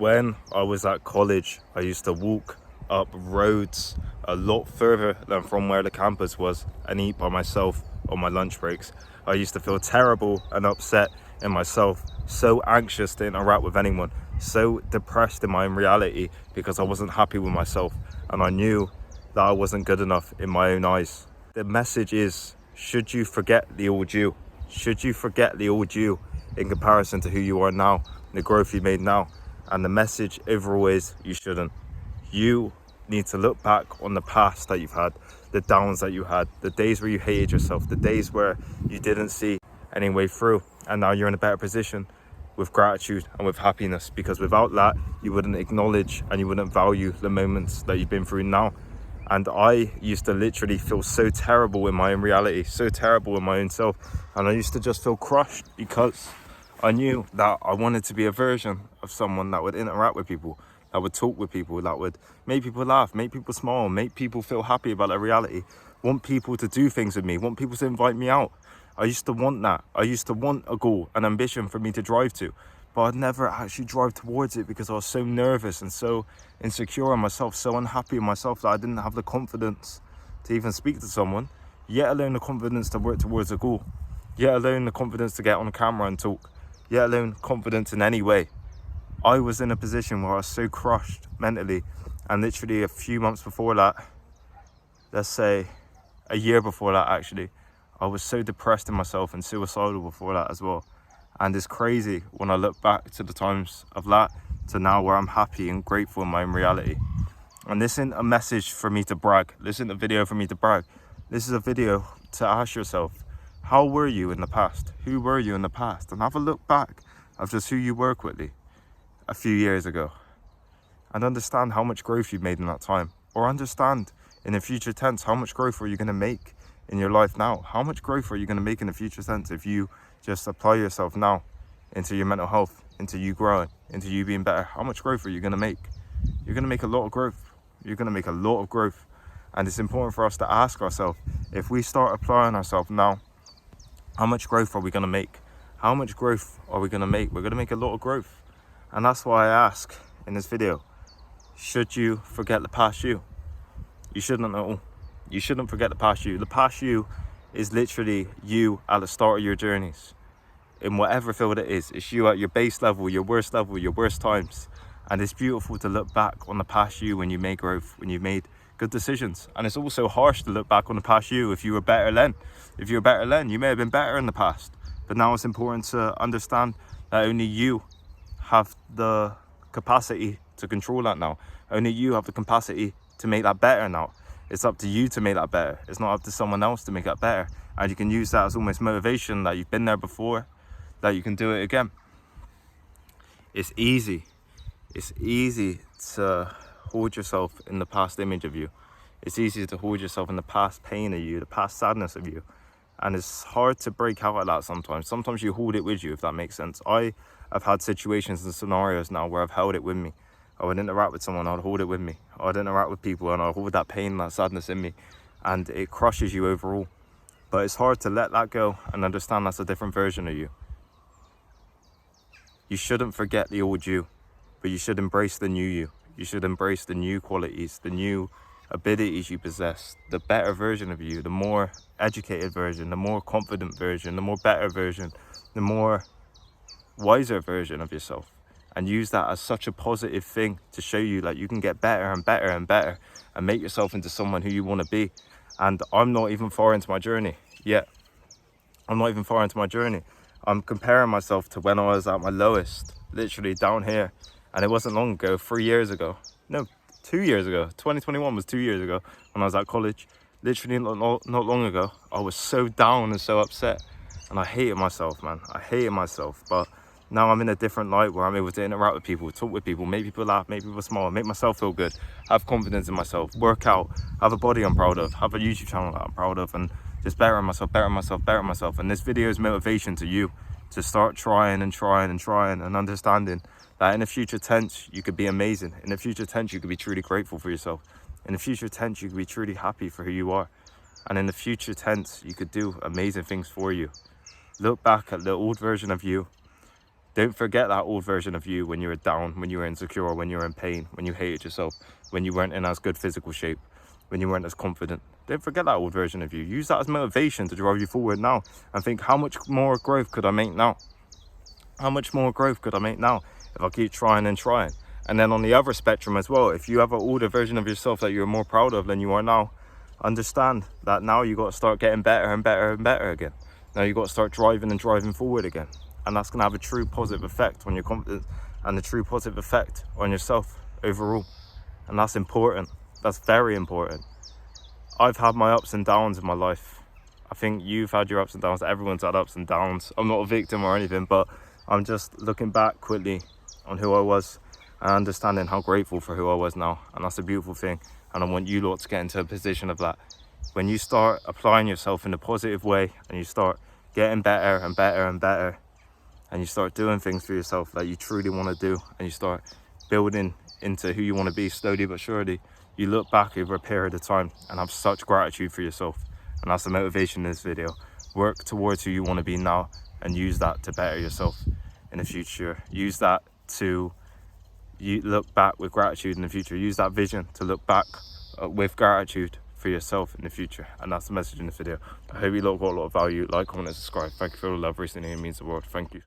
When I was at college, I used to walk up roads a lot further than from where the campus was and eat by myself on my lunch breaks. I used to feel terrible and upset in myself, so anxious to interact with anyone, so depressed in my own reality because I wasn't happy with myself and I knew that I wasn't good enough in my own eyes. The message is, should you forget the old you? Should you forget the old you in comparison to who you are now, the growth you made now? And the message overall is, you shouldn't. You need to look back on the past that you've had, the downs that you had, the days where you hated yourself, the days where you didn't see any way through, and now you're in a better position with gratitude and with happiness, because without that you wouldn't acknowledge and you wouldn't value the moments that you've been through now. And I used to literally feel so terrible in my own reality, so terrible in my own self, and I used to just feel crushed because I knew that I wanted to be a version of someone that would interact with people, that would talk with people, that would make people laugh, make people smile, make people feel happy about their reality, want people to do things with me, want people to invite me out. I used to want that. I used to want a goal, an ambition for me to drive to, but I'd never actually drive towards it because I was so nervous and so insecure in myself, so unhappy in myself that I didn't have the confidence to even speak to someone, yet alone the confidence to work towards a goal, yet alone the confidence to get on camera and talk, yet alone confidence in any way. I was in a position where I was so crushed mentally, and literally a few months before that, let's say a year before that actually, I was so depressed in myself and suicidal before that as well. And it's crazy when I look back to the times of that to now where I'm happy and grateful in my own reality. And this isn't a message for me to brag. This isn't a video for me to brag. This is a video to ask yourself, how were you in the past? Who were you in the past? And have a look back of just who you were quickly a few years ago, and understand how much growth you've made in that time. Or understand in the future tense, how much growth are you going to make in your life now? How much growth are you going to make in the future tense if you just apply yourself now into your mental health, into you growing, into you being better? How much growth are you going to make? You're going to make a lot of growth. You're going to make a lot of growth. And it's important for us to ask ourselves, if we start applying ourselves now, how much growth are we going to make? How much growth are we going to make? We're going to make a lot of growth. And that's why I ask in this video, should you forget the past you? You shouldn't at all. You shouldn't forget the past you. The past you is literally you at the start of your journeys. In whatever field it is, it's you at your base level, your worst times. And it's beautiful to look back on the past you when you made growth, when you made good decisions. And it's also harsh to look back on the past you if you were better then. If you were better then, you may have been better in the past. But now it's important to understand that only you have the capacity to control that now. Only you have the capacity to make that better now. It's up to you to make that better. It's not up to someone else to make that better. And you can use that as almost motivation, that you've been there before, that you can do it again. It's easy. It's easy to hold yourself in the past image of you. It's easy to hold yourself in the past pain of you, the past sadness of you. And it's hard to break out of that sometimes. Sometimes you hold it with you, if that makes sense. I've had situations and scenarios now where I've held it with me. I would interact with someone, I'd hold it with me. I'd interact with people and I'd hold that pain, that sadness in me. And it crushes you overall. But it's hard to let that go and understand that's a different version of you. You shouldn't forget the old you, but you should embrace the new you. You should embrace the new qualities, the new abilities you possess, the better version of you, the more educated version, the more confident version, the more better version, the more wiser version of yourself. And use that as such a positive thing to show you that you can get better and better and better and make yourself into someone who you want to be. And I'm not even far into my journey yet. I'm not even far into my journey. I'm comparing myself to when I was at my lowest, literally down here. And it wasn't long ago, 3 years ago. No, 2 years ago. 2021 was 2 years ago when I was at college. Literally not long ago, I was so down and so upset. And I hated myself, man. I hated myself. But now I'm in a different light where I'm able to interact with people, talk with people, make people laugh, make people smile, make myself feel good, have confidence in myself, work out, have a body I'm proud of, have a YouTube channel that I'm proud of, and just better myself. And this video is motivation to you to start trying and understanding that in the future tense, you could be amazing. In the future tense, you could be truly grateful for yourself. In the future tense, you could be truly happy for who you are. And in the future tense, you could do amazing things for you. Look back at the old version of you. Don't forget that old version of you when you were down, when you were insecure, when you were in pain, when you hated yourself, when you weren't in as good physical shape, when you weren't as confident. Don't forget that old version of you. Use that as motivation to drive you forward now, and think, how much more growth could I make now? How much more growth could I make now if I keep trying and trying? And then on the other spectrum as well, if you have an older version of yourself that you're more proud of than you are now, understand that now you got to start getting better and better and better again. Now you got to start driving and driving forward again. And that's going to have a true positive effect on your confidence and a true positive effect on yourself overall. And that's important. That's very important. I've had my ups and downs in my life. I think you've had your ups and downs. Everyone's had ups and downs. I'm not a victim or anything, but I'm just looking back quickly on who I was and understanding how grateful for who I was now. And that's a beautiful thing. And I want you lot to get into a position of that. When you start applying yourself in a positive way and you start getting better and better and better, and you start doing things for yourself that you truly want to do, and you start building into who you want to be slowly but surely, you look back over a period of time and have such gratitude for yourself. And that's the motivation in this video. Work towards who you want to be now and use that to better yourself in the future. Use that to look back with gratitude in the future. Use that vision to look back with gratitude for yourself in the future. And that's the message in this video. I hope you lot got a lot of value. Like, comment and subscribe. Thank you for all the love recently. It means the world. Thank you.